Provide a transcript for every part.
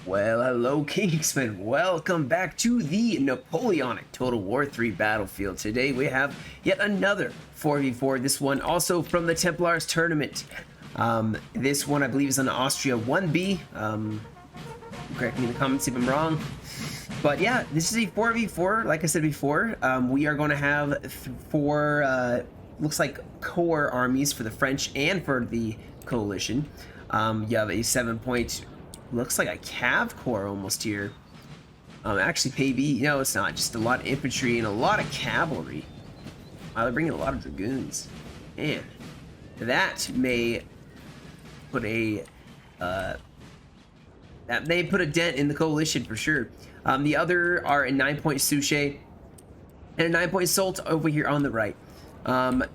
Well, hello, Kingston. Welcome back to the Napoleonic Total War 3 battlefield. Today we have yet another 4v4. This one also from the Templars tournament. This one I believe is on Austria 1B. Correct me in the comments if I'm wrong. But yeah, this is a 4v4. Like I said before, we are going to have four, looks like core armies for the French and for the coalition. You have a 7-point. Looks like a cav corps almost here. Actually, maybe no, it's not. Just a lot of infantry and a lot of cavalry. They're bringing a lot of dragoons, and that may put a dent in the coalition for sure. The other are a 9-point Suchet and a 9-point Salt over here on the right.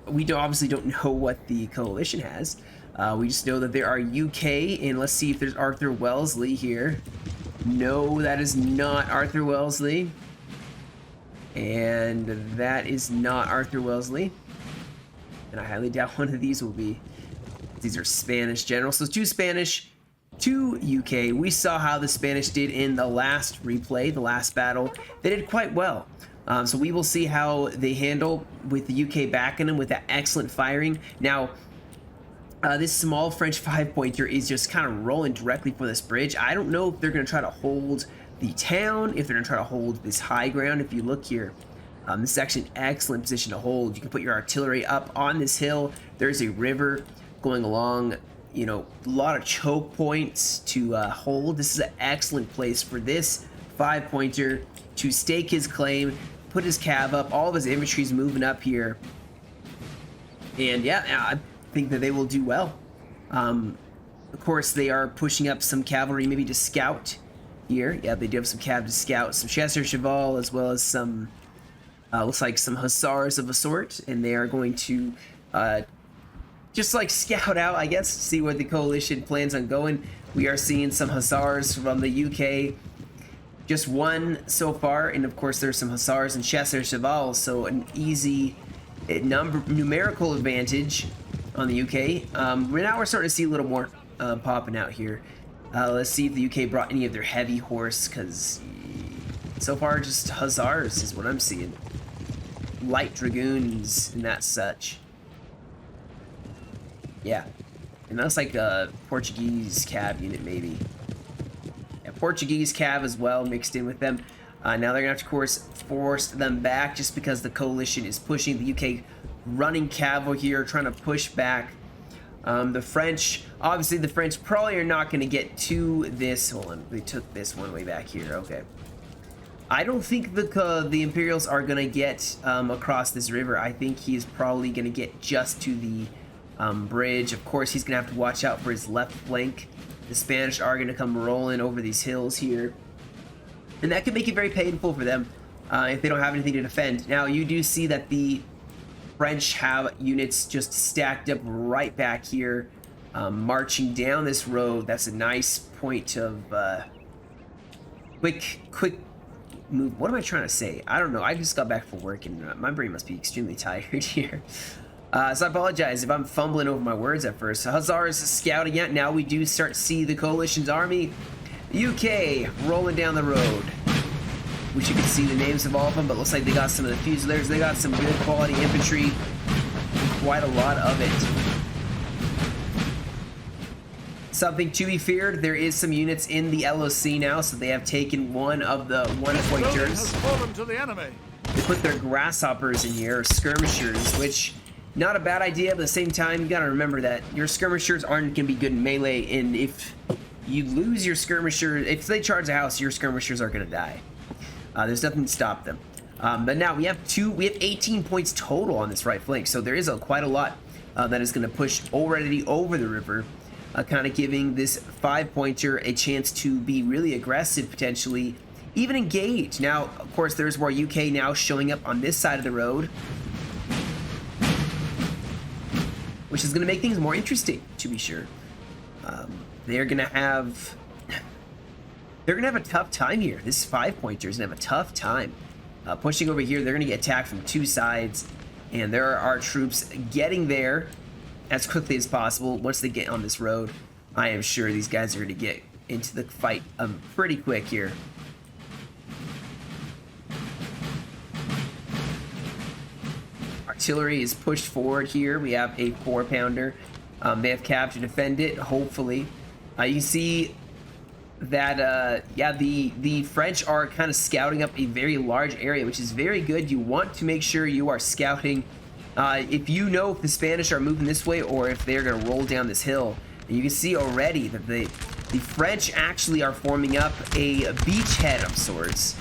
We obviously don't know what the coalition has. We just know that there are UK, and let's see if there's Arthur Wellesley here. No, that is not Arthur Wellesley. And that is not Arthur Wellesley. And I highly doubt one of these will be. These are Spanish generals. So 2 Spanish, 2 UK. We saw how the Spanish did in the last replay, the last battle. They did quite well. So we will see how they handle with the UK backing them with that excellent firing. Now, this small French 5-pointer is just kind of rolling directly for this bridge. I don't know if they're going to try to hold the town, if they're going to try to hold this high ground. If you look here, this is actually an excellent position to hold. You can put your artillery up on this hill. There's a river going along, you know, a lot of choke points to hold. This is an excellent place for this 5-pointer to stake his claim, put his cav up. All of his infantry's moving up here. And yeah, I think that they will do well. Of course, they are pushing up some cavalry, maybe to scout here. Yeah, they do have some cav to scout, some chasseur cheval, as well as some, looks like some hussars of a sort, and they are going to just like scout out, I guess, see where the coalition plans on going. We are seeing some hussars from the UK, just one so far, and of course there's some hussars and chasseur cheval, so an easy numerical advantage on the UK. Right now we're starting to see a little more popping out here. Let's see if the UK brought any of their heavy horse, because so far just hussars is what I'm seeing. Light dragoons and that such. Yeah, and that's like a Portuguese cav unit maybe. Yeah, Portuguese cav as well mixed in with them. Now they're gonna have to, of course, force them back just because the coalition is pushing the UK. Running cavalry here, trying to push back. The French, obviously the French probably are not going to get to this. Hold on, they took this one way back here. Okay. I don't think the Imperials are going to get across this river. I think he's probably going to get just to the bridge. Of course, he's going to have to watch out for his left flank. The Spanish are going to come rolling over these hills here. And that could make it very painful for them if they don't have anything to defend. Now, you do see that the French have units just stacked up right back here, marching down this road. That's a nice point of quick move. What am I trying to say? I don't know. I just got back from work and my brain must be extremely tired here. So I apologize if I'm fumbling over my words at first. Hussars scouting out. Now we do start to see the coalition's army. The UK rolling down the road. Wish you could see the names of all of them, but looks like they got some of the Fusiliers. They got some good quality infantry. Quite a lot of it. Something to be feared, there is some units in the LOC now, so they have taken one of the 1-pointers. They put their grasshoppers in here, or skirmishers, which, not a bad idea, but at the same time, you gotta remember that your skirmishers aren't gonna be good in melee, and if you lose your skirmisher, if they charge a house, your skirmishers are gonna die. There's nothing to stop them. But now we have 18 points total on this right flank, so there is quite a lot that is going to push already over the river, kind of giving this 5-pointer a chance to be really aggressive, potentially even engage. Now, of course, there's more UK now showing up on this side of the road, which is going to make things more interesting, to be sure. They're going to have a tough time here. This 5-pointer is going to have a tough time. Pushing over here, they're going to get attacked from 2 sides. And there are our troops getting there as quickly as possible. Once they get on this road, I am sure these guys are going to get into the fight pretty quick here. Artillery is pushed forward here. We have a 4-pounder. They have cav to defend it, hopefully. You can see that, yeah, the French are kind of scouting up a very large area, which is very good. You want to make sure you are scouting. If you know if the Spanish are moving this way or if they're going to roll down this hill. And you can see already that the French actually are forming up a beachhead of sorts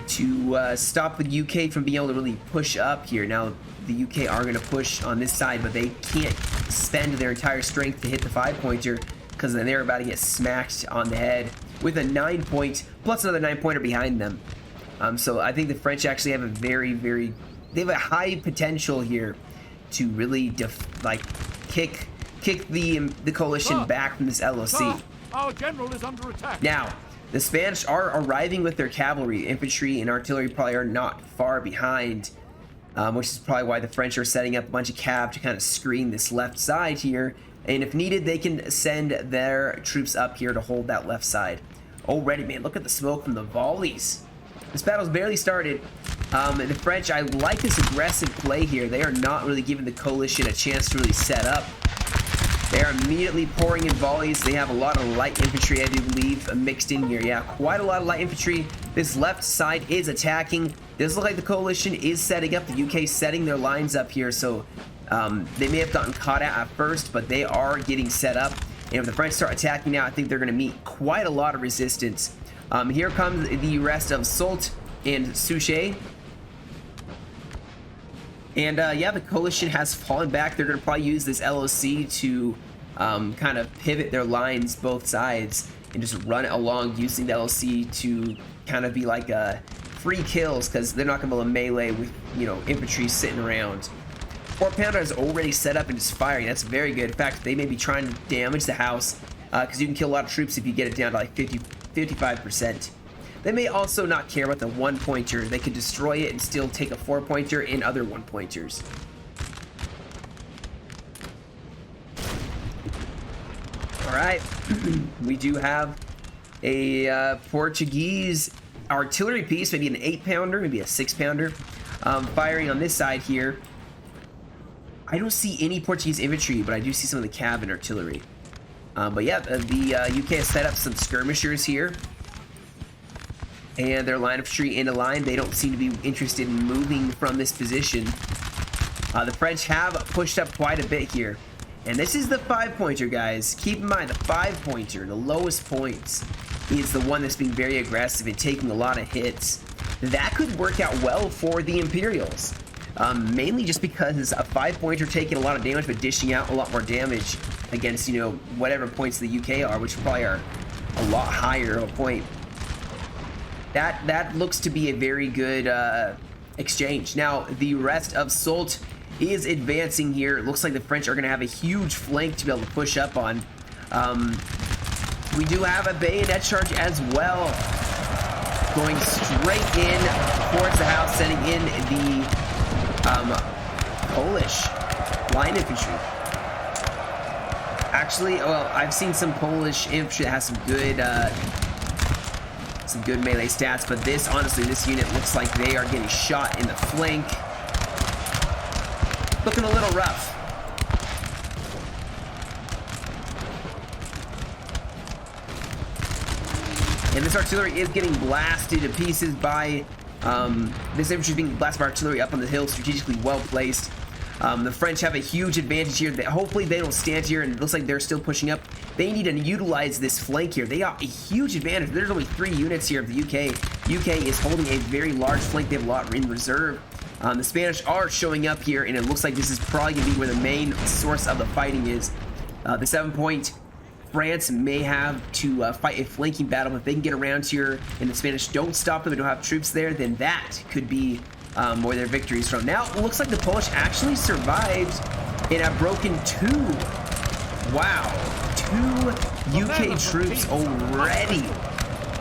to stop the UK from being able to really push up here. Now, the UK are going to push on this side, but they can't spend their entire strength to hit the 5-pointer because then they're about to get smacked on the head with a 9-point plus another 9-pointer behind them. So I think the French actually have a they have a high potential here to really kick the coalition back from this LOC. Our general is under attack. Now, the Spanish are arriving with their cavalry. Infantry and artillery probably are not far behind, which is probably why the French are setting up a bunch of cav to kind of screen this left side here. And if needed, they can send their troops up here to hold that left side. Already, man, look at the smoke from the volleys. This battle's barely started. The French, I like this aggressive play here. They are not really giving the coalition a chance to really set up. They are immediately pouring in volleys. They have a lot of light infantry, I do believe, mixed in here. Yeah, quite a lot of light infantry. This left side is attacking. This looks like the coalition is setting up. The UK setting their lines up here, so they may have gotten caught out at first, but they are getting set up. And if the French start attacking now, I think they're going to meet quite a lot of resistance. Here comes the rest of Soult and Souchet. And yeah, the coalition has fallen back. They're going to probably use this LOC to kind of pivot their lines both sides and just run it along using the LOC to kind of be like free kills because they're not going to be able to melee with, you know, infantry sitting around. 4-pounder is already set up and just firing. That's very good. In fact, they may be trying to damage the house because you can kill a lot of troops if you get it down to like 55%. They may also not care about the 1-pointer. They could destroy it and still take a 4-pointer and other 1-pointers. All right, we do have a Portuguese artillery piece, maybe an 8-pounder, maybe a 6-pounder, firing on this side here. I don't see any Portuguese infantry, but I do see some of the cav and artillery. But yeah, the UK has set up some skirmishers here. And their line of infantry in a line. They don't seem to be interested in moving from this position. The French have pushed up quite a bit here. And this is the 5-pointer, guys. Keep in mind, the 5-pointer, the lowest points, is the one that's being very aggressive and taking a lot of hits. That could work out well for the Imperials. Mainly just because a 5-pointer taking a lot of damage but dishing out a lot more damage against, you know, whatever points the UK are, which probably are a lot higher of a point. That looks to be a very good exchange. Now, the rest of Soult is advancing here. It looks like the French are going to have a huge flank to be able to push up on. We do have a bayonet charge as well, going straight in towards the house, sending in the Polish line infantry. Actually, well, I've seen some Polish infantry that has some good melee stats, but this, honestly, this unit looks like they are getting shot in the flank. Looking a little rough. And this artillery is getting blasted to pieces by, this infantry is being blasted by artillery up on the hill, strategically well placed. The French have a huge advantage here. Hopefully they don't stand here, and it looks like they're still pushing up. They need to utilize this flank here. They got a huge advantage. There's only 3 units here of the UK. UK is holding a very large flank. They have a lot in reserve. The Spanish are showing up here, and it looks like this is probably going to be where the main source of the fighting is. The 7-point France may have to fight a flanking battle, but if they can get around here and the Spanish don't stop them and don't have troops there, then that could be where their victories from. Now, it looks like the Polish actually survived and have broken 2. Wow. 2 UK troops already.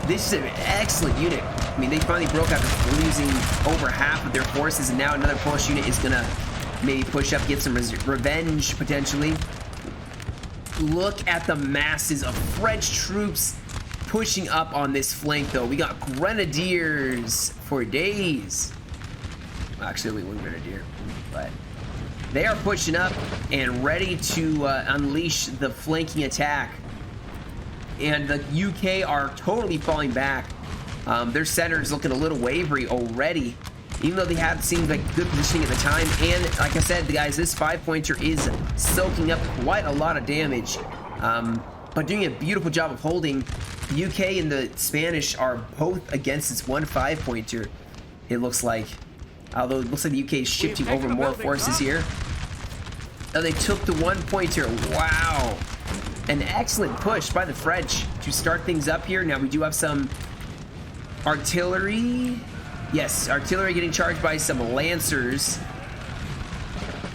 This is an excellent unit. I mean, they finally broke after losing over half of their forces, and now another Polish unit is going to maybe push up, get some revenge, potentially. look at the masses of French troops pushing up on this flank, though. We got grenadiers for days. Actually, only one grenadier, but they are pushing up and ready to unleash the flanking attack. And the UK are totally falling back. Their center's looking a little wavery already, even though they have seemed like good positioning at the time. And like I said, guys, this 5-pointer is soaking up quite a lot of damage, but doing a beautiful job of holding. The UK and the Spanish are both against this one 5-pointer, it looks like. Although it looks like the UK is shifting over more forces here. Oh, they took the 1-pointer. Wow. An excellent push by the French to start things up here. Now we do have some artillery. Yes, artillery getting charged by some lancers.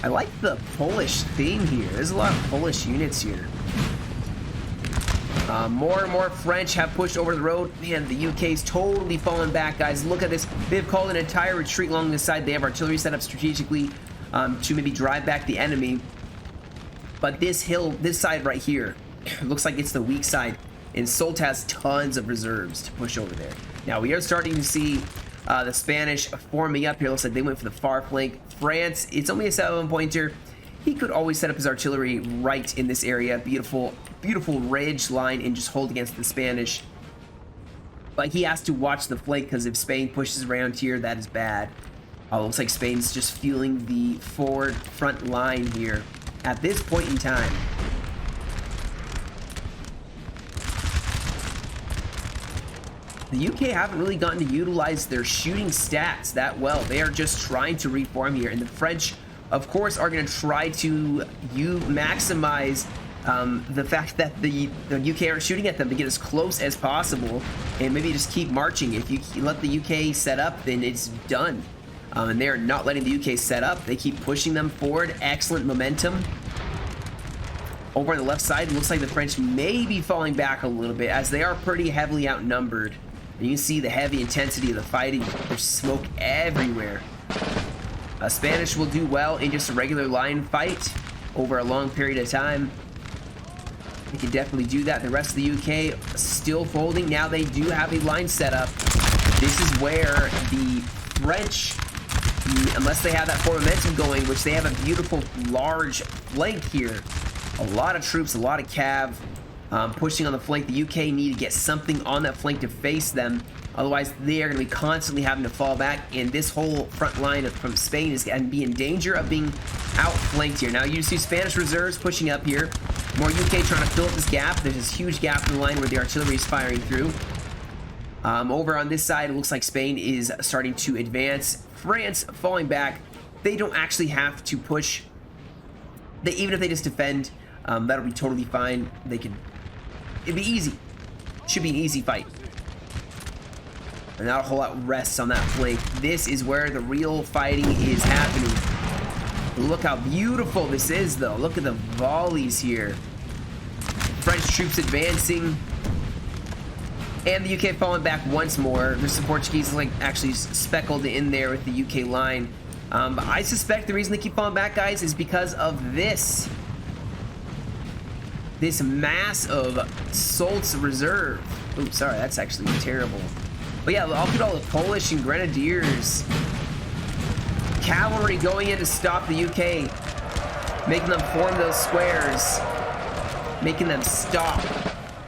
I like the Polish theme here. There's a lot of Polish units here. More and more French have pushed over the road. Man, the UK's totally fallen back, guys. Look at this. They've called an entire retreat along this side. They have artillery set up strategically to maybe drive back the enemy. But this hill, this side right here, looks like it's the weak side. And Soult has tons of reserves to push over there. Now, we are starting to see the Spanish forming up here. Looks like they went for the far flank. France, it's only a 7-pointer. He could always set up his artillery right in this area. Beautiful, beautiful ridge line and just hold against the Spanish. But he has to watch the flank because if Spain pushes around here, that is bad. Looks like Spain's just fueling the forward front line here at this point in time. The UK haven't really gotten to utilize their shooting stats that well. They are just trying to reform here, and the French, of course, are going to try to maximize the fact that the UK are shooting at them to get as close as possible, and maybe just keep marching. If you let the UK set up, then it's done. And they're not letting the UK set up. They keep pushing them forward. Excellent momentum. Over on the left side, it looks like the French may be falling back a little bit as they are pretty heavily outnumbered. And you can see the heavy intensity of the fighting. There's smoke everywhere. Spanish will do well in just a regular line fight over a long period of time. They can definitely do that. The rest of the UK still folding. Now they do have a line set up. This is where the French, unless they have that forward momentum going, which they have a beautiful large flank here. A lot of troops, a lot of cav pushing on the flank. The UK need to get something on that flank to face them. Otherwise, they are going to be constantly having to fall back, and this whole front line from Spain is going to be in danger of being outflanked here. Now, you see Spanish reserves pushing up here. More UK trying to fill up this gap. There's this huge gap in the line where the artillery is firing through. Over on this side, it looks like Spain is starting to advance. France falling back. They don't actually have to push. Even if they just defend, that'll be totally fine. It'd be easy. Should be an easy fight. And not a whole lot rests on that flank. This is where the real fighting is happening. Look how beautiful this is, though. Look at the volleys here. French troops advancing. And the UK falling back once more. There's some Portuguese like actually speckled in there with the UK line. But I suspect the reason they keep falling back, guys, is because of this mass of Soult's reserve. Oops, sorry, that's actually terrible. But yeah, look at all the Polish and Grenadiers. Cavalry going in to stop the UK. Making them form those squares. Making them stop.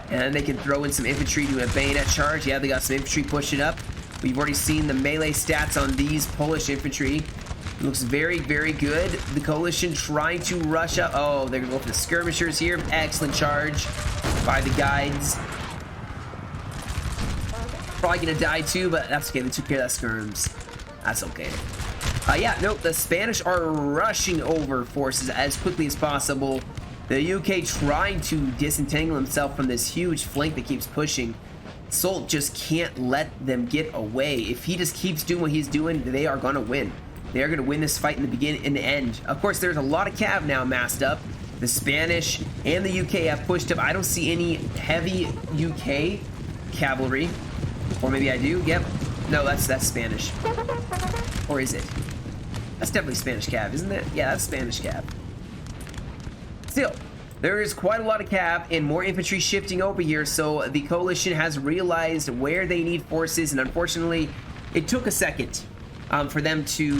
And they can throw in some infantry to a bayonet charge. Yeah, they got some infantry pushing up. We've already seen the melee stats on these Polish infantry. It looks very, very good. The coalition trying to rush up. Oh, they're going to go for the skirmishers here. Excellent charge by the guides. Probably going to die too, but that's okay. They took care of that skirms. That's okay. Yeah, nope. The Spanish are rushing over forces as quickly as possible. The UK trying to disentangle himself from this huge flank that keeps pushing. Soult just can't let them get away. If he just keeps doing what he's doing, they are going to win. They are going to win this fight in the beginning and the end. Of course, there's a lot of cav now massed up. The Spanish and the UK have pushed up. I don't see any heavy UK cavalry. Or maybe I do. Yep. No, that's Spanish. Or is it? That's definitely Spanish cav, isn't it? Yeah, that's Spanish cav. Still, There is quite a lot of cav and more infantry shifting over here, so the coalition has realized where they need forces, and unfortunately, it took a second for them to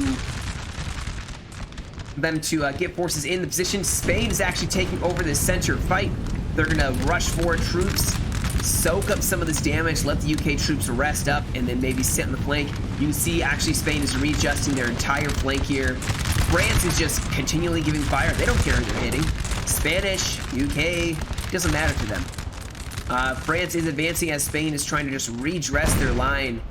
get forces in the position. Spain is actually taking over the center fight. They're gonna rush forward troops, soak up some of this damage, let the UK troops rest up, and then maybe sit on the flank. You can see actually Spain is readjusting their entire flank here. France is just continually giving fire. They don't care who they're hitting. Spanish, UK, doesn't matter to them. France is advancing as Spain is trying to just redress their line.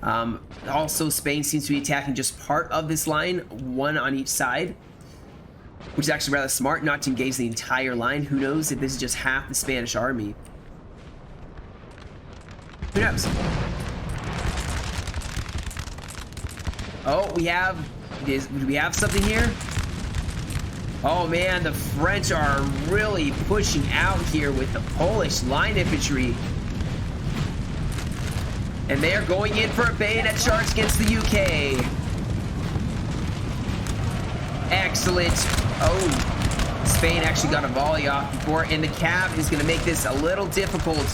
Also, Spain seems to be attacking just part of this line, one on each side, which is actually rather smart, not to engage the entire line. Who knows if this is just half the Spanish army? Who knows? Oh, do we have something here? Oh man, the French are really pushing out here with the Polish line infantry. And they are going in for a bayonet charge against the UK. Excellent. Oh, Spain actually got a volley off before, and the cav is going to make this a little difficult.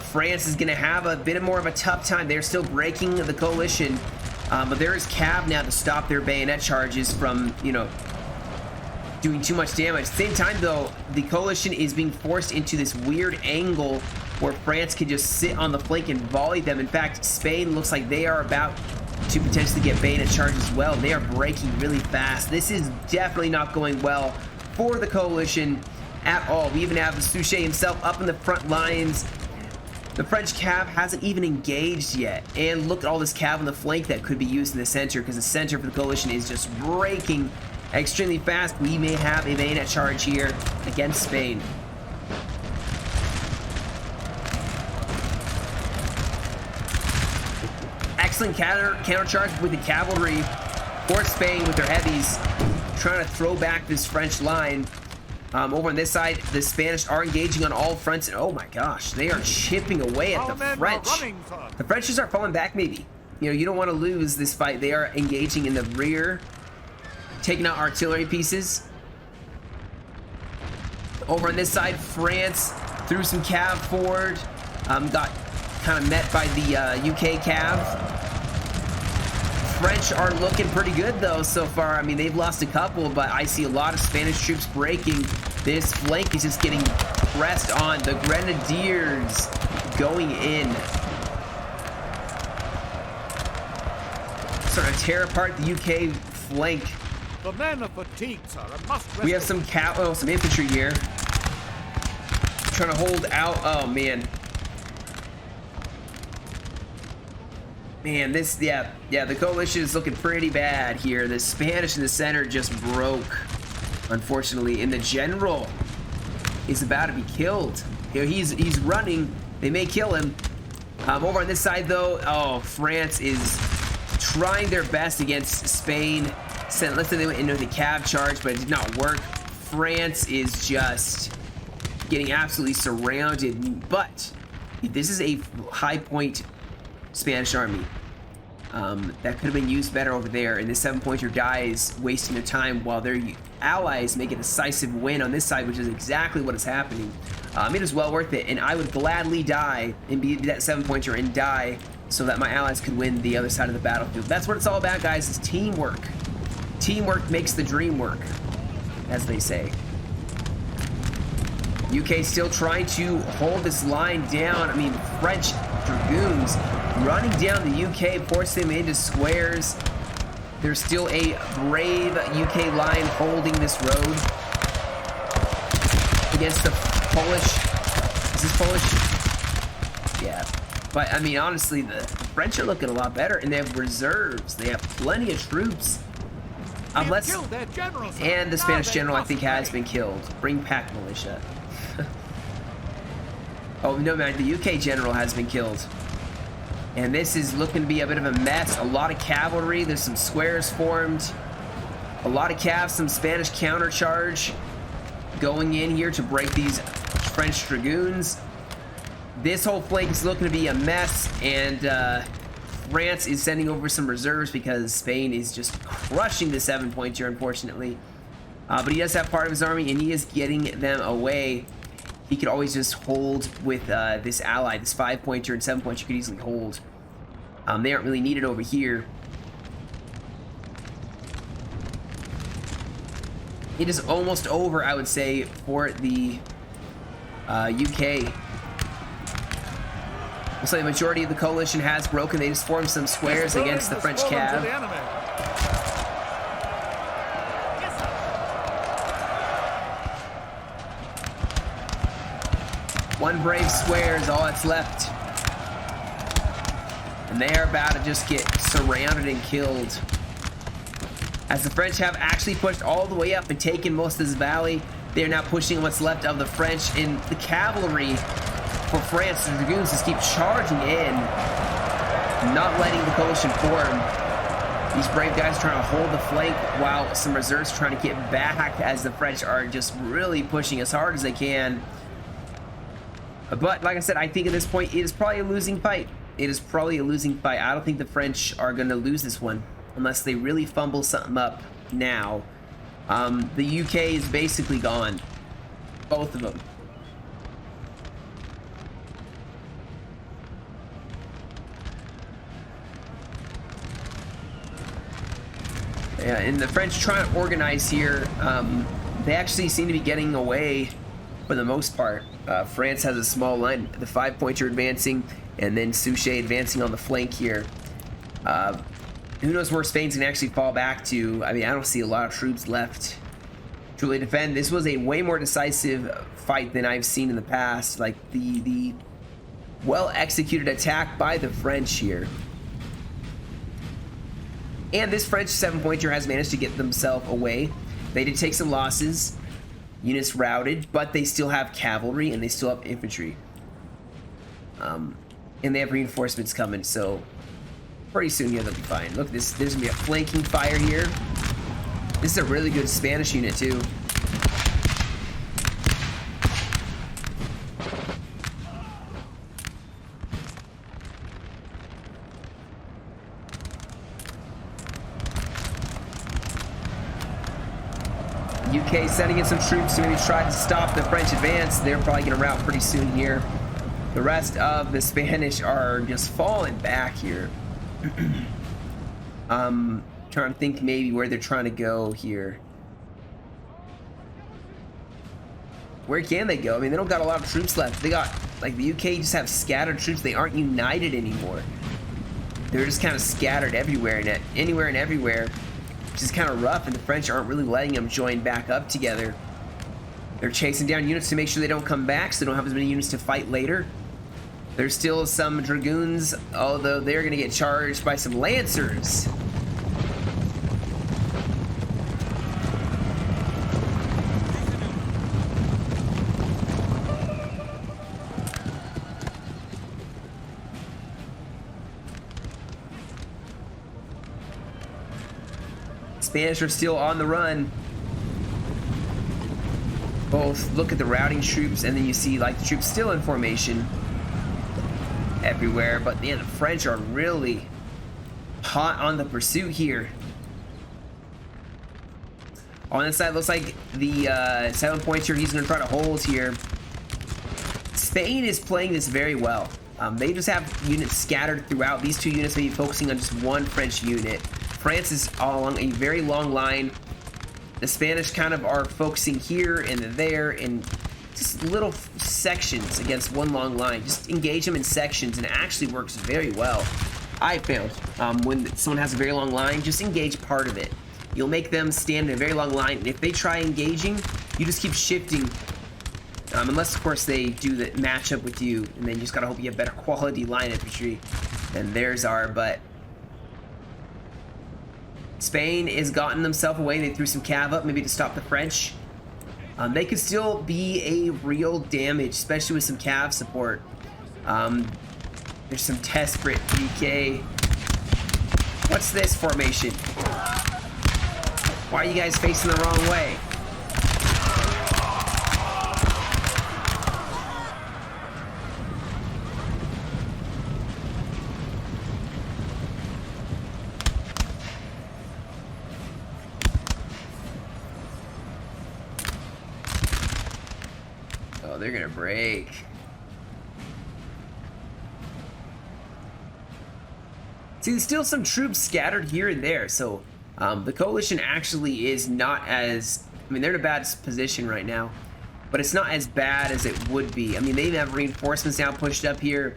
France is going to have a bit more of a tough time. They're still breaking the coalition, but there is cav now to stop their bayonet charges from, you know, doing too much damage. At the same time, though, the coalition is being forced into this weird angle where France can just sit on the flank and volley them. In fact, Spain looks like they are about to potentially get bayonet charge as well. They are breaking really fast. This is definitely not going well for the coalition at all. We even have the Suchet himself up in the front lines. The French cav hasn't even engaged yet. And look at all this cav on the flank that could be used in the center, because the center for the coalition is just breaking extremely fast. We may have a bayonet charge here against Spain. Excellent counter charge with the cavalry for Spain with their heavies, trying to throw back this French line. Over on this side, the Spanish are engaging on all fronts, and oh my gosh, they are chipping away at the French. The French just are falling back, maybe. You know, you don't want to lose this fight. They are engaging in the rear, taking out artillery pieces. Over on this side, France threw some cav forward. Got kind of met by the UK cav. French are looking pretty good though so far. I mean, they've lost a couple, but I see a lot of Spanish troops breaking. This flank is just getting pressed on. The Grenadiers going in, starting to tear apart the UK flank. The men are fatigued, sir, and must rest. We have some infantry here trying to hold out. Oh man. Man, this, yeah, the coalition is looking pretty bad here. The Spanish in the center just broke, unfortunately, and the general is about to be killed. You know, he's running. They may kill him. Over on this side, though, oh, France is trying their best against Spain. Let's say they went into the cav charge, but it did not work. France is just getting absolutely surrounded. But this is a high point Spanish army that could have been used better over there, and this 7-pointer dies wasting their time while their allies make a decisive win on this side, which is exactly what is happening. It is well worth it, and I would gladly die and be that 7-pointer and die so that my allies could win the other side of the battlefield. That's what it's all about, guys. It's teamwork. Teamwork makes the dream work, as they say. UK still trying to hold this line down. I mean, French dragoons running down the UK, forcing them into squares. There's still a brave UK line holding this road against the Polish. Is this Polish? Yeah. But, I mean, honestly, the French are looking a lot better, and they have reserves. They have plenty of troops. Unless, and the Spanish general, I think, has been killed. Bring back militia. Oh, no, man, the UK general has been killed. And this is looking to be a bit of a mess. A lot of cavalry. There's some squares formed. A lot of cav, some Spanish countercharge going in here to break these French dragoons. This whole flank is looking to be a mess, and France is sending over some reserves because Spain is just crushing the 7-pointer, unfortunately. But he does have part of his army, and he is getting them away. He could always just hold with this ally, this 5-pointer and 7-pointer. You could easily hold. They aren't really needed over here. It is almost over, I would say, for the UK. Looks like the majority of the coalition has broken. They just formed some squares against the French cav. One brave square is all that's left. And they are about to just get surrounded and killed. As the French have actually pushed all the way up and taken most of this valley, they are now pushing what's left of the French, and the cavalry for France, the dragoons, just keep charging in, not letting the coalition form. These brave guys are trying to hold the flank while some reserves are trying to get back, as the French are just really pushing as hard as they can. But like I said, I think at this point it is probably a losing fight. It is probably a losing fight. I don't think the French are going to lose this one unless they really fumble something up now. The UK is basically gone. Both of them. Yeah, and the French trying to organize here. They actually seem to be getting away for the most part. France has a small line, the 5-pointer advancing, and then Suchet advancing on the flank here. Who knows where Spain's gonna actually fall back to? I mean, I don't see a lot of troops left to really defend. This was a way more decisive fight than I've seen in the past. Like the well-executed attack by the French here. And this French 7-pointer has managed to get themselves away. They did take some losses. Units routed, but they still have cavalry and they still have infantry. And they have reinforcements coming, so pretty soon here they'll be fine. Look, there's gonna be a flanking fire here. This is a really good Spanish unit too. UK sending in some troops to maybe try to stop the French advance. They're probably gonna rout pretty soon here. The rest of the Spanish are just falling back here. Trying to think maybe where they're trying to go here. Where can they go? I mean, they don't got a lot of troops left. They got, like, the UK just have scattered troops. They aren't united anymore. They're just kind of scattered everywhere and anywhere and everywhere, which is kind of rough, and the French aren't really letting them join back up together. They're chasing down units to make sure they don't come back, so they don't have as many units to fight later. There's still some dragoons, although they're going to get charged by some lancers. Spanish are still on the run. Both look at the routing troops, and then you see like the troops still in formation everywhere, but the French are really hot on the pursuit here. On this side, looks like the 7-pointer he's going to try to hold here. Spain is playing this very well. They just have units scattered throughout. These two units may be focusing on just one French unit. France is all along a very long line. The Spanish kind of are focusing here and there in just little sections against one long line. Just engage them in sections, and it actually works very well. I found when someone has a very long line, just engage part of it. You'll make them stand in a very long line, and if they try engaging, you just keep shifting. Unless, of course, they do the matchup with you, and then you just gotta hope you have better quality line infantry than theirs are. But Spain has gotten themselves away. They threw some cav up, maybe to stop the French. They could still be a real damage, especially with some cav support. There's some desperate UK. What's this formation? Why are you guys facing the wrong way? they're gonna break. See, there's still some troops scattered here and there, so the coalition actually is not as... I mean, they're in a bad position right now, but it's not as bad as it would be. I mean, they have reinforcements now pushed up here.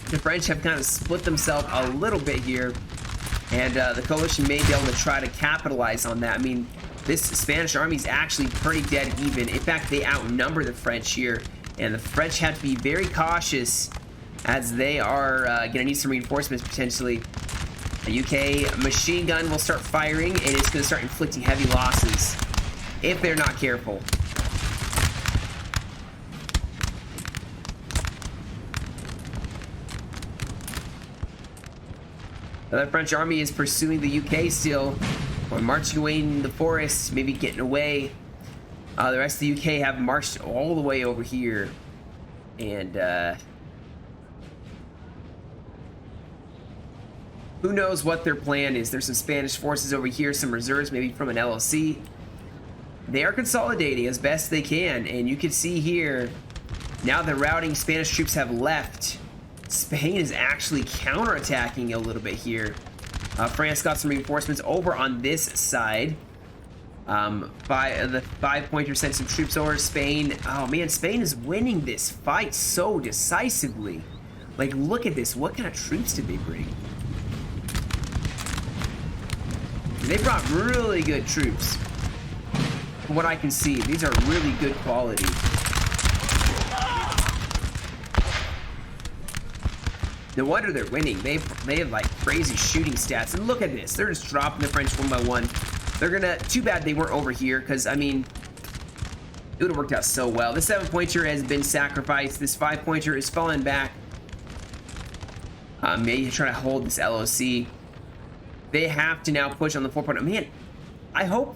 The French have kind of split themselves a little bit here, and the coalition may be able to try to capitalize on that. I mean, this Spanish army is actually pretty dead even. In fact, they outnumber the French here, and the French have to be very cautious as they are going to need some reinforcements potentially. The UK machine gun will start firing, and it's going to start inflicting heavy losses if they're not careful. The French army is pursuing the UK still, or marching away in the forest, maybe getting away. The rest of the UK have marched all the way over here, and who knows what their plan is. There's some Spanish forces over here, some reserves, maybe from an LLC. They are consolidating as best they can, and you can see here, now the routing Spanish troops have left. Spain is actually counterattacking a little bit here. France got some reinforcements over on this side. The 5-pointer sent some troops over. Spain, oh man, Spain is winning this fight so decisively. Like, look at this. What kind of troops did they bring? They brought really good troops. From what I can see, these are really good quality. No wonder they're winning. They have like crazy shooting stats. And look at this. They're just dropping the French one by one. They're gonna... Too bad they weren't over here, because, I mean, it would have worked out so well. This 7-pointer has been sacrificed. This 5-pointer is falling back. Maybe trying to hold this LOC. They have to now push on the 4-pointer. Man, I hope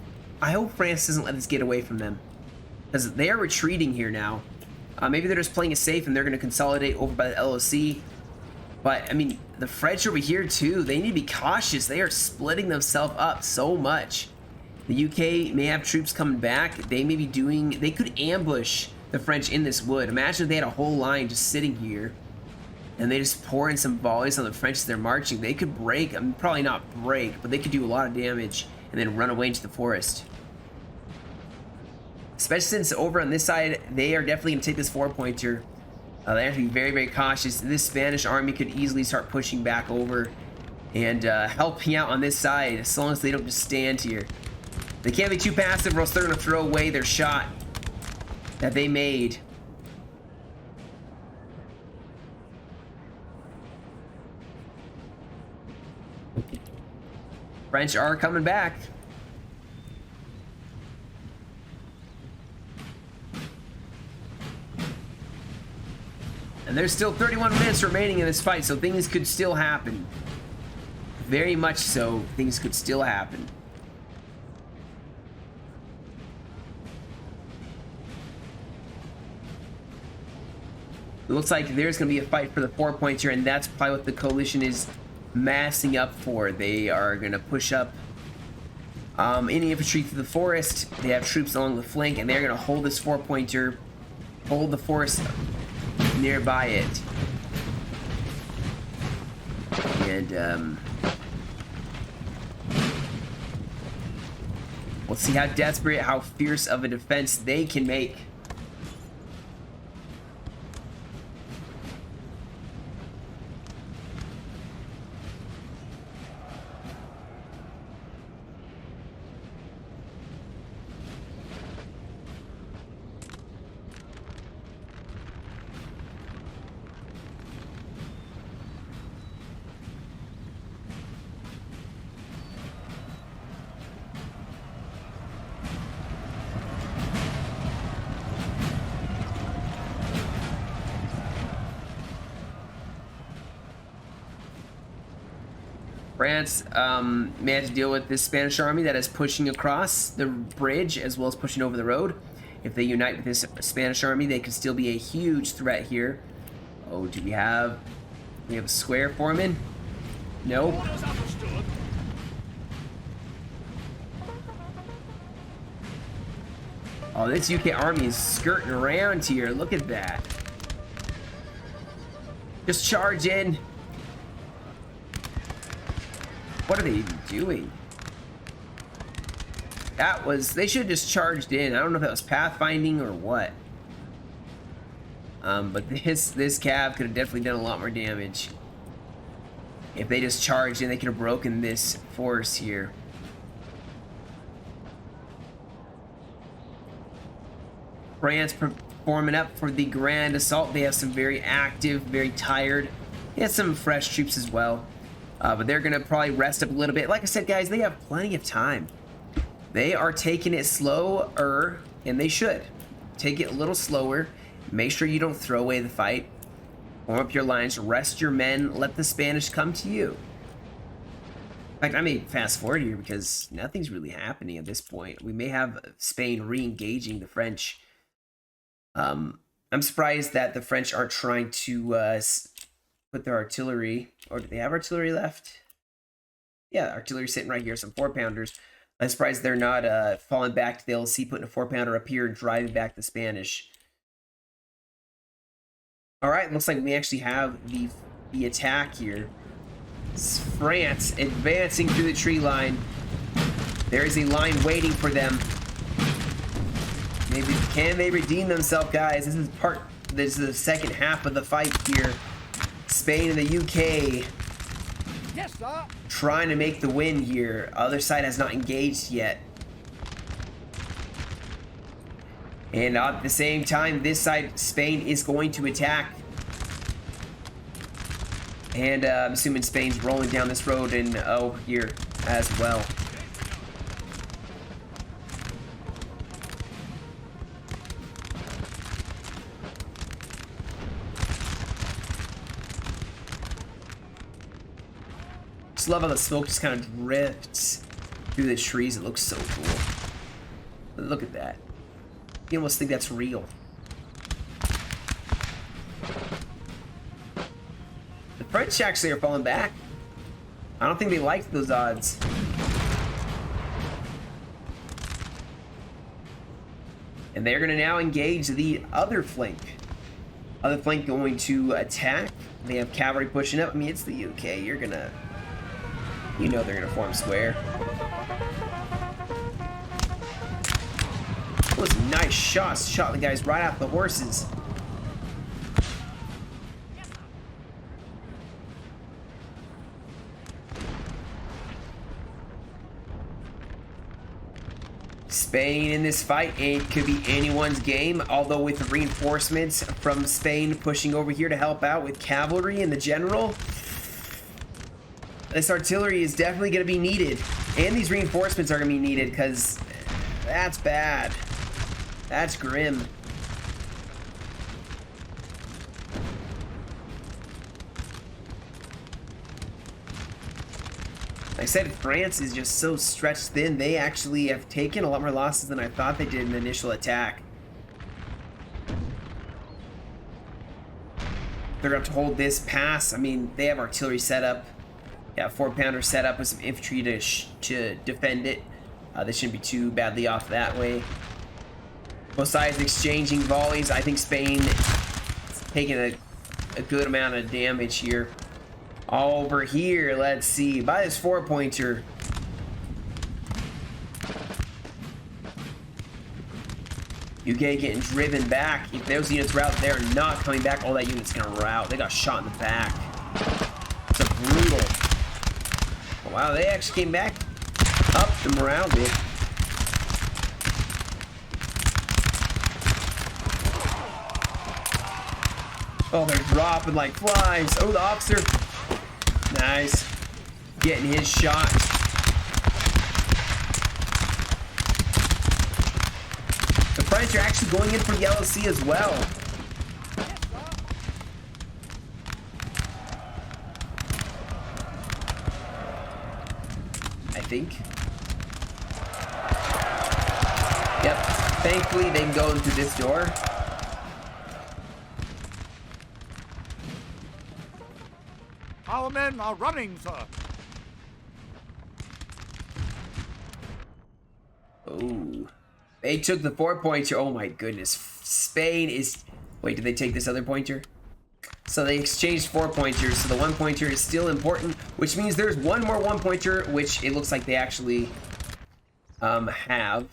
France doesn't let this get away from them, because they are retreating here now. Maybe they're just playing it safe and they're going to consolidate over by the LOC. But, I mean, the French over here, too, they need to be cautious. They are splitting themselves up so much. The UK may have troops coming back. They may be doing... They could ambush the French in this wood. Imagine if they had a whole line just sitting here, and they just pour in some volleys on the French as they're marching. They could break. I mean, probably not break, but they could do a lot of damage and then run away into the forest. Especially since over on this side, they are definitely going to take this 4-pointer. They have to be very, very cautious. This Spanish army could easily start pushing back over and helping out on this side, as long as they don't just stand here. They can't be too passive, or else they're going to throw away their shot that they made. French are coming back. And there's still 31 minutes remaining in this fight, so things could still happen. Very much so, things could still happen. It looks like there's going to be a fight for the 4-pointer, and that's probably what the coalition is massing up for. They are going to push up any infantry through the forest. They have troops along the flank, and they're going to hold this 4-pointer, hold the forest nearby it. And we'll see how desperate, how fierce of a defense they can make. France may have to deal with this Spanish army that is pushing across the bridge as well as pushing over the road. If they unite with this Spanish army, they could still be a huge threat here. Oh, do we have a square foreman? Nope. Oh, this UK army is skirting around here. Look at that. Just charge in. What are they even doing? That was... They should have just charged in. I don't know if that was pathfinding or what. But this cav could have definitely done a lot more damage. If they just charged in, they could have broken this force here. France forming up for the grand assault. They have some very active, very tired. They have some fresh troops as well. But they're going to probably rest up a little bit. Like I said, guys, they have plenty of time. They are taking it slower, and they should. Take it a little slower. Make sure you don't throw away the fight. Form up your lines, rest your men, let the Spanish come to you. In fact, I may fast forward here because nothing's really happening at this point. We may have Spain re-engaging the French. I'm surprised that the French aren't trying to put their artillery, or do they have artillery left? Yeah, artillery sitting right here, some 4-pounders. I'm surprised they're not falling back to the LC, putting a 4-pounder up here and driving back the Spanish. All right, looks like we actually have the attack here. It's France advancing through the tree line. There is a line waiting for them. Maybe can they redeem themselves, guys? This is the second half of the fight here. Spain and the UK Yes, sir. trying to make the win here. Other side has not engaged yet. And at the same time, this side, Spain is going to attack. And I'm assuming Spain's rolling down this road and here as well. Just love how the smoke just kind of drifts through the trees. It looks so cool. Look at that. You almost think that's real. The French actually are falling back. I don't think they liked those odds. And they're going to now engage the other flank. Other flank going to attack. They have cavalry pushing up. I mean, it's the UK. You're going to... You know they're going to form square. Those nice shots. Shot the guys right off the horses. Spain in this fight, it could be anyone's game, although with the reinforcements from Spain pushing over here to help out with cavalry and the general, this artillery is definitely going to be needed. And these reinforcements are going to be needed because that's bad. That's grim. Like I said, France is just so stretched thin. They actually have taken a lot more losses than I thought they did in the initial attack. They're going to have to hold this pass. I mean, they have artillery set up. Yeah, 4-pounder set up with some infantry to defend it. They shouldn't be too badly off that way. Both sides exchanging volleys. I think Spain taking a good amount of damage here. Over here, let's see. By this 4-pointer. UK getting driven back. If those units route, they're not coming back. All that unit's gonna rout. They got shot in the back. It's a brutal. Oh, wow, they actually came back up the morale bit. Oh, they're dropping like flies. Oh, the officer. Nice. Getting his shot. The French are actually going in for the LOC as well. I think. Yep. Thankfully, they can go into this door. Our men are running, sir. Oh. They took the 4-pointer. Oh my goodness. Spain is... Wait, did they take this other pointer? So they exchanged 4-pointers, so the 1-pointer is still important, which means there's one more 1-pointer, which it looks like they actually have.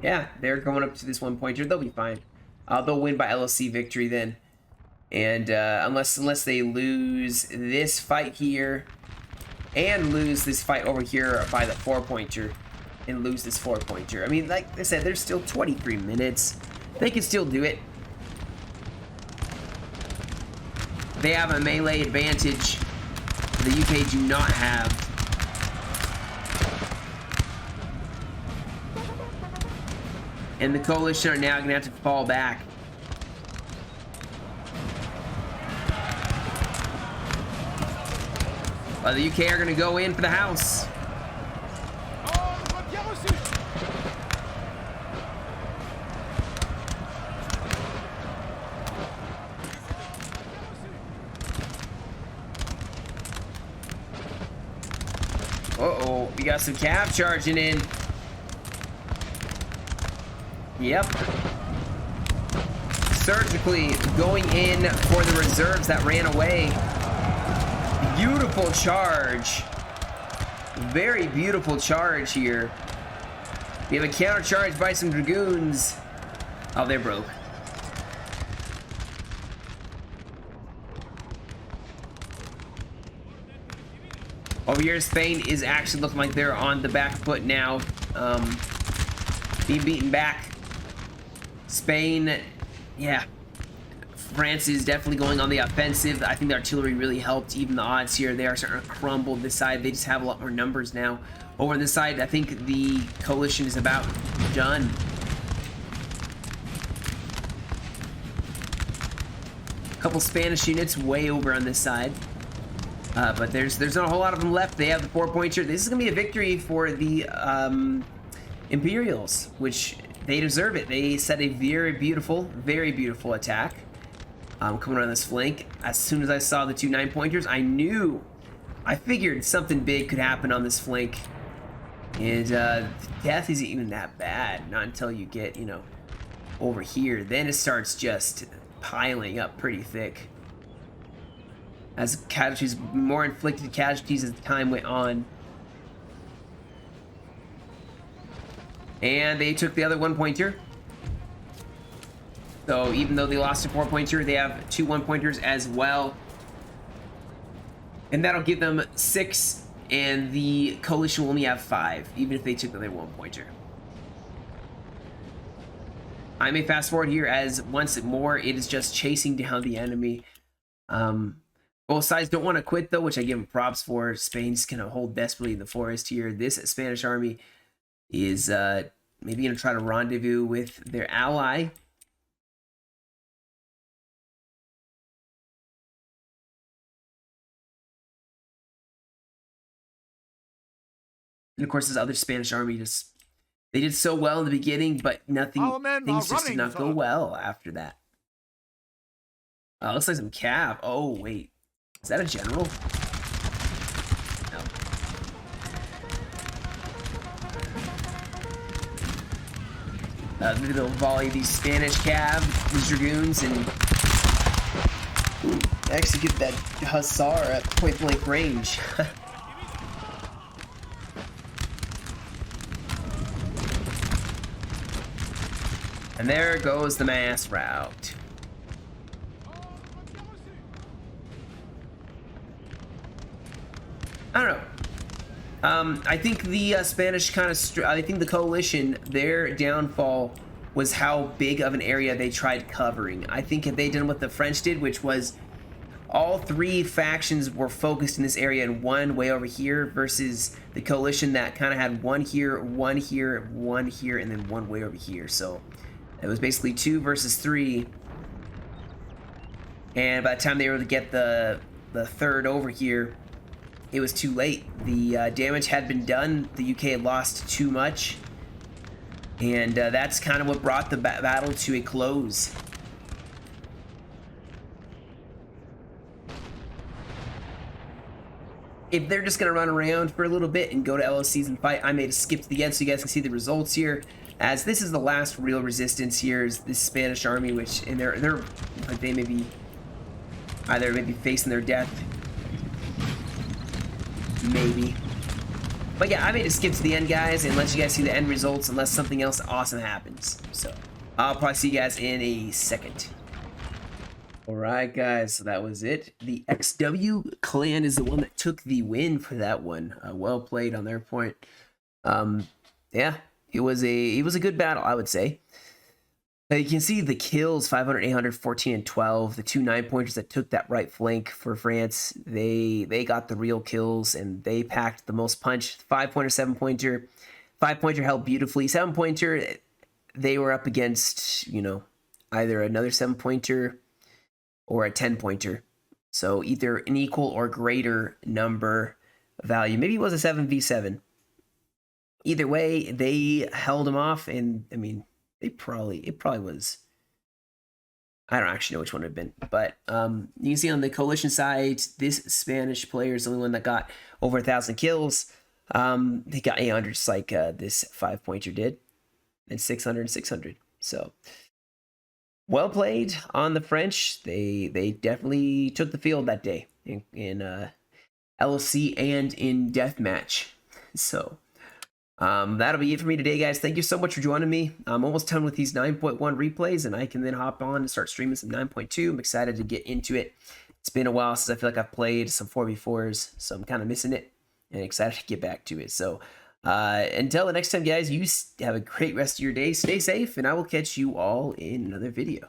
Yeah, they're going up to this 1-pointer. They'll be fine. They'll win by LLC victory then. And unless they lose this fight here and lose this fight over here by the 4-pointer and lose this 4-pointer. I mean, like I said, there's still 23 minutes. They can still do it. They have a melee advantage the UK do not have. And the coalition are now going to have to fall back. The UK are going to go in for the house. Uh-oh, we got some cav charging in. Yep. Surgically going in for the reserves that ran away. Beautiful charge. Very beautiful charge here. We have a counter charge by some dragoons. Oh, they're broke. Over here, Spain is actually looking like they're on the back foot now. Being beaten back. Spain, yeah. France is definitely going on the offensive. I think the artillery really helped even the odds here. They are starting to crumble this side. They just have a lot more numbers now. Over on this side, I think the coalition is about done. A couple Spanish units way over on this side. But there's not a whole lot of them left. They have the 4-pointer. This is going to be a victory for the Imperials, which they deserve it. They set a very beautiful attack. Coming around this flank. As soon as I saw the 2 9-pointers, I figured something big could happen on this flank. And death isn't even that bad. Not until you get, you know, over here. Then it starts just piling up pretty thick. As casualties, more inflicted casualties as time went on. And they took the other 1-pointer. So even though they lost a 4-pointer, they have 2 1-pointers as well. And that'll give them 6, and the coalition will only have 5, even if they took the other 1-pointer. I may fast forward here as once more, it is just chasing down the enemy. Both sides don't want to quit though, which I give them props for. Spain's gonna hold desperately in the forest here. This Spanish army is maybe gonna try to rendezvous with their ally. And of course, this other Spanish army they did so well in the beginning, but things just did not go well after that. Looks like some cav. Oh wait. Is that a general? No. Maybe they'll volley these Spanish cav, these dragoons, and actually get that hussar at point blank range. And there goes the mass rout. I don't know. I think the Spanish I think the coalition, their downfall was how big of an area they tried covering. I think if they done what the French did, which was all 3 factions were focused in this area and one way over here, versus the coalition that kind of had one here, one here, and then one way over here. So it was basically 2 versus 3. And by the time they were able to get the 3rd over here, it was too late. The damage had been done. The UK had lost too much. And that's kind of what brought the battle to a close. if they're just going to run around for a little bit and go to LOCs and fight, I made a skip to the end so you guys can see the results here. As this is the last real resistance here is this Spanish army, which, and they may be either maybe facing their death. Maybe. But yeah, I made a skip to the end, guys, and let you guys see the end results unless something else awesome happens. So I'll probably see you guys in a second. Alright, guys, so that was it. The XW clan is the one that took the win for that one. Well played on their point. Yeah, it was a good battle, I would say. You can see the kills, 500, 800, 14, and 12. The two 9-pointers that took that right flank for France, they got the real kills, and they packed the most punch. 5-pointer, 7-pointer. 5-pointer held beautifully. 7-pointer, they were up against, you know, either another 7-pointer or a 10-pointer. So either an equal or greater number value. Maybe it was a 7v7. Either way, they held them off, and, I mean, it probably was, I don't actually know which one it had been, but you can see on the coalition side, this Spanish player is the only one that got over 1,000 kills. They got 800 just like this 5-pointer did, and 600 and 600. So well played on the French. They definitely took the field that day in LC and in deathmatch. So that'll be it for me today, guys. Thank you so much for joining me. I'm almost done with these 9.1 replays, and I can then hop on and start streaming some 9.2. I'm excited to get into it. It's been a while since I feel like I've played some 4v4s, so I'm kind of missing it and excited to get back to it. So until the next time, guys, you have a great rest of your day. Stay safe, and I will catch you all in another video.